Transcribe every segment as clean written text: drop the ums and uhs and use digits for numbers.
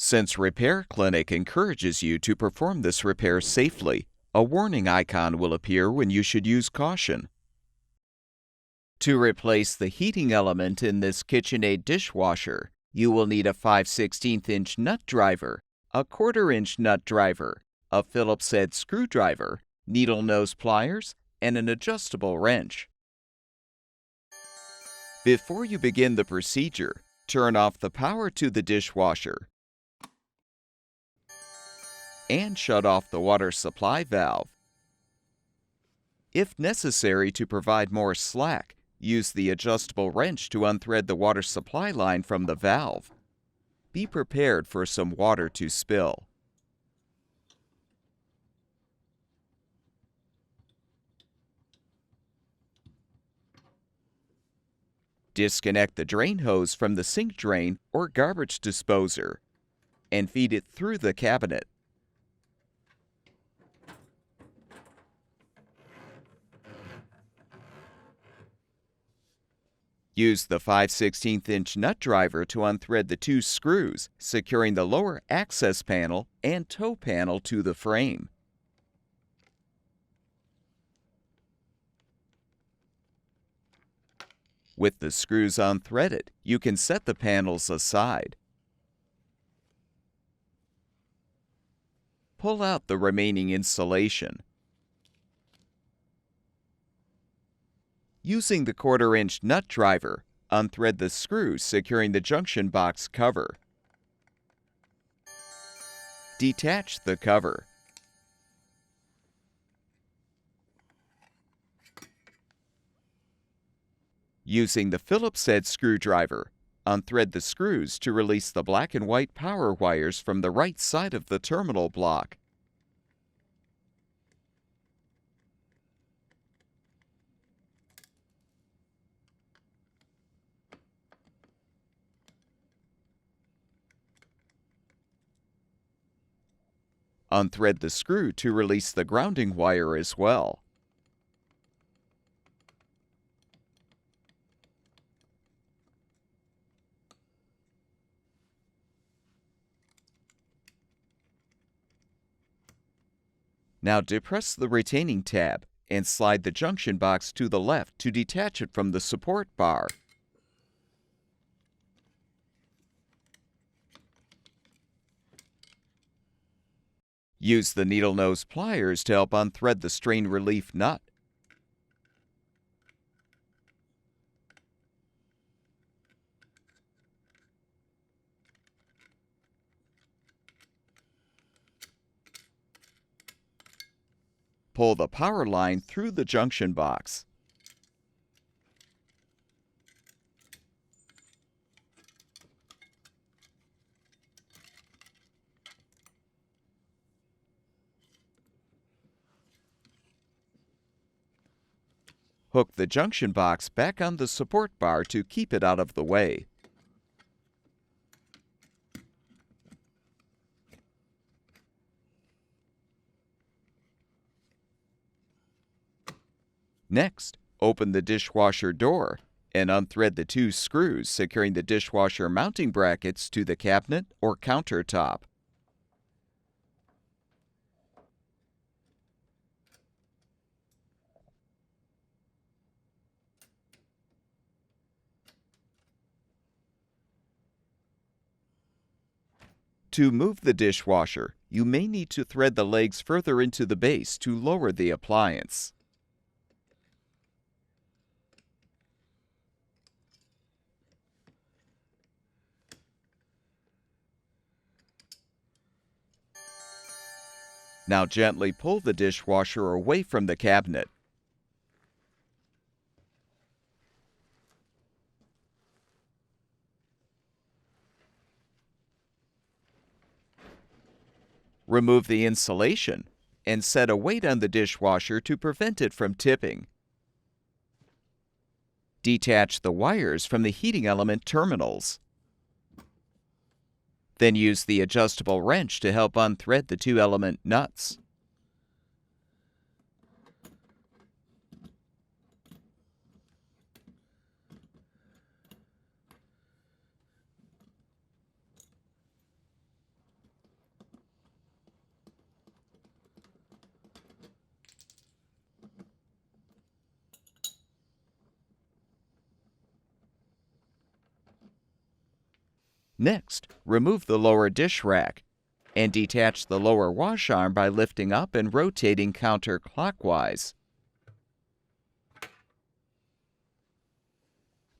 Since Repair Clinic encourages you to perform this repair safely, a warning icon will appear when you should use caution. To replace the heating element in this KitchenAid dishwasher, you will need a 5/16" nut driver, a 1/4" nut driver, a Phillips head screwdriver, needle nose pliers, and an adjustable wrench. Before you begin the procedure, turn off the power to the dishwasher and shut off the water supply valve. If necessary to provide more slack, use the adjustable wrench to unthread the water supply line from the valve. Be prepared for some water to spill. Disconnect the drain hose from the sink drain or garbage disposer and feed it through the cabinet. Use the 5/16" nut driver to unthread the 2 screws, securing the lower access panel and toe panel to the frame. With the screws unthreaded, you can set the panels aside. Pull out the remaining insulation. Using the 1/4" nut driver, unthread the screws securing the junction box cover. Detach the cover. Using the Phillips head screwdriver, unthread the screws to release the black and white power wires from the right side of the terminal block. Unthread the screw to release the grounding wire as well. Now depress the retaining tab and slide the junction box to the left to detach it from the support bar. Use the needle nose pliers to help unthread the strain relief nut. Pull the power line through the junction box. Hook the junction box back on the support bar to keep it out of the way. Next, open the dishwasher door and unthread the 2 screws securing the dishwasher mounting brackets to the cabinet or countertop. To move the dishwasher, you may need to thread the legs further into the base to lower the appliance. Now gently pull the dishwasher away from the cabinet. Remove the insulation and set a weight on the dishwasher to prevent it from tipping. Detach the wires from the heating element terminals. Then use the adjustable wrench to help unthread the 2 element nuts. Next, remove the lower dish rack and detach the lower wash arm by lifting up and rotating counterclockwise.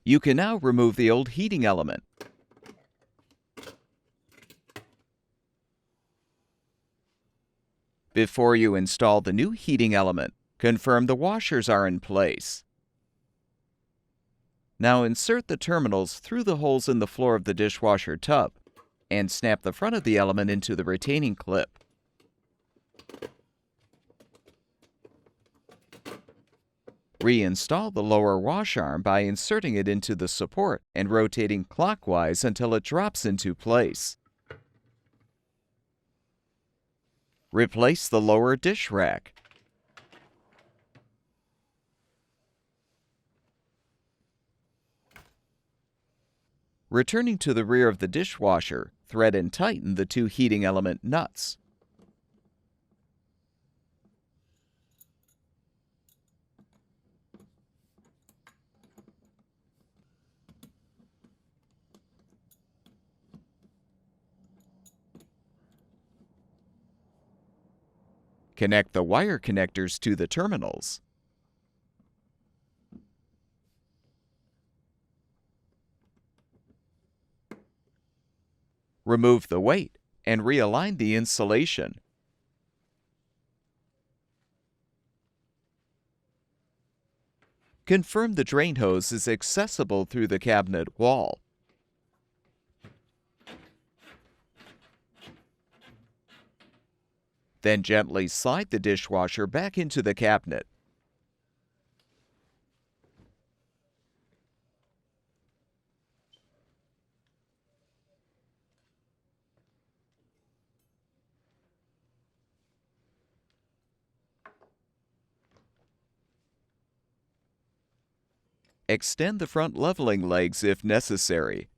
You can now remove the old heating element. Before you install the new heating element, confirm the washers are in place. Now insert the terminals through the holes in the floor of the dishwasher tub and snap the front of the element into the retaining clip. Reinstall the lower wash arm by inserting it into the support and rotating clockwise until it drops into place. Replace the lower dish rack. Returning to the rear of the dishwasher, thread and tighten the two heating element nuts. Connect the wire connectors to the terminals. Remove the weight and realign the insulation. Confirm the drain hose is accessible through the cabinet wall. Then gently slide the dishwasher back into the cabinet. Extend the front leveling legs if necessary.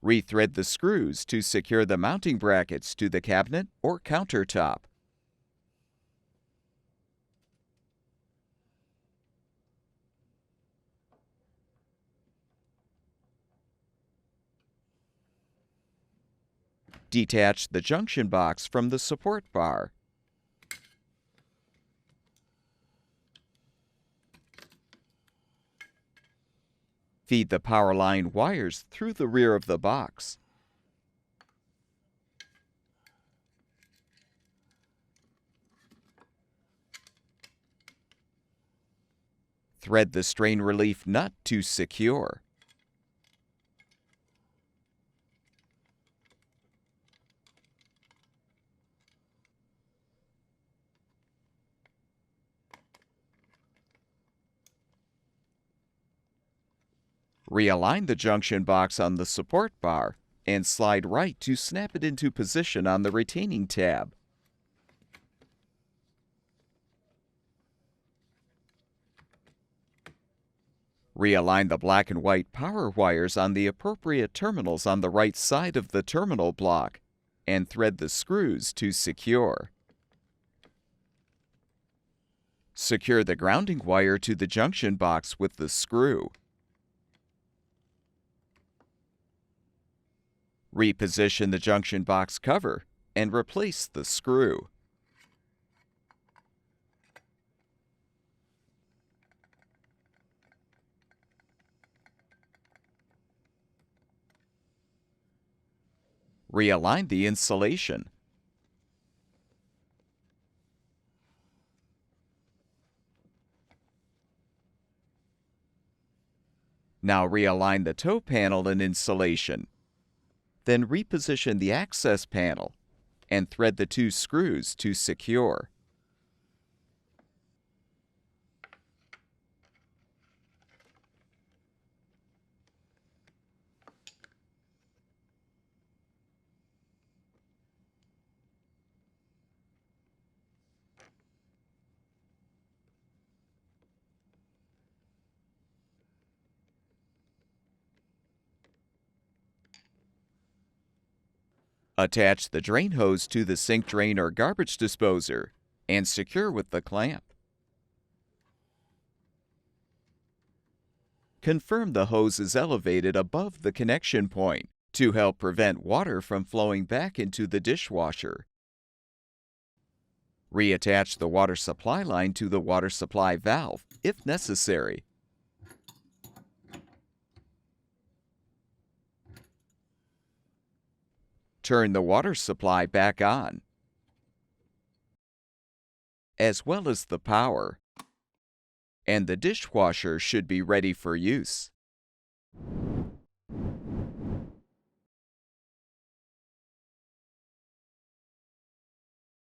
Rethread the screws to secure the mounting brackets to the cabinet or countertop. Detach the junction box from the support bar. Feed the power line wires through the rear of the box. Thread the strain relief nut to secure. Realign the junction box on the support bar and slide right to snap it into position on the retaining tab. Realign the black and white power wires on the appropriate terminals on the right side of the terminal block and thread the screws to secure. Secure the grounding wire to the junction box with the screw. Reposition the junction box cover and replace the screw. Realign the insulation. Now realign the toe panel and insulation. Then reposition the access panel and thread the two screws to secure. Attach the drain hose to the sink drain or garbage disposer and secure with the clamp. Confirm the hose is elevated above the connection point to help prevent water from flowing back into the dishwasher. Reattach the water supply line to the water supply valve if necessary. Turn the water supply back on, as well as the power, and the dishwasher should be ready for use.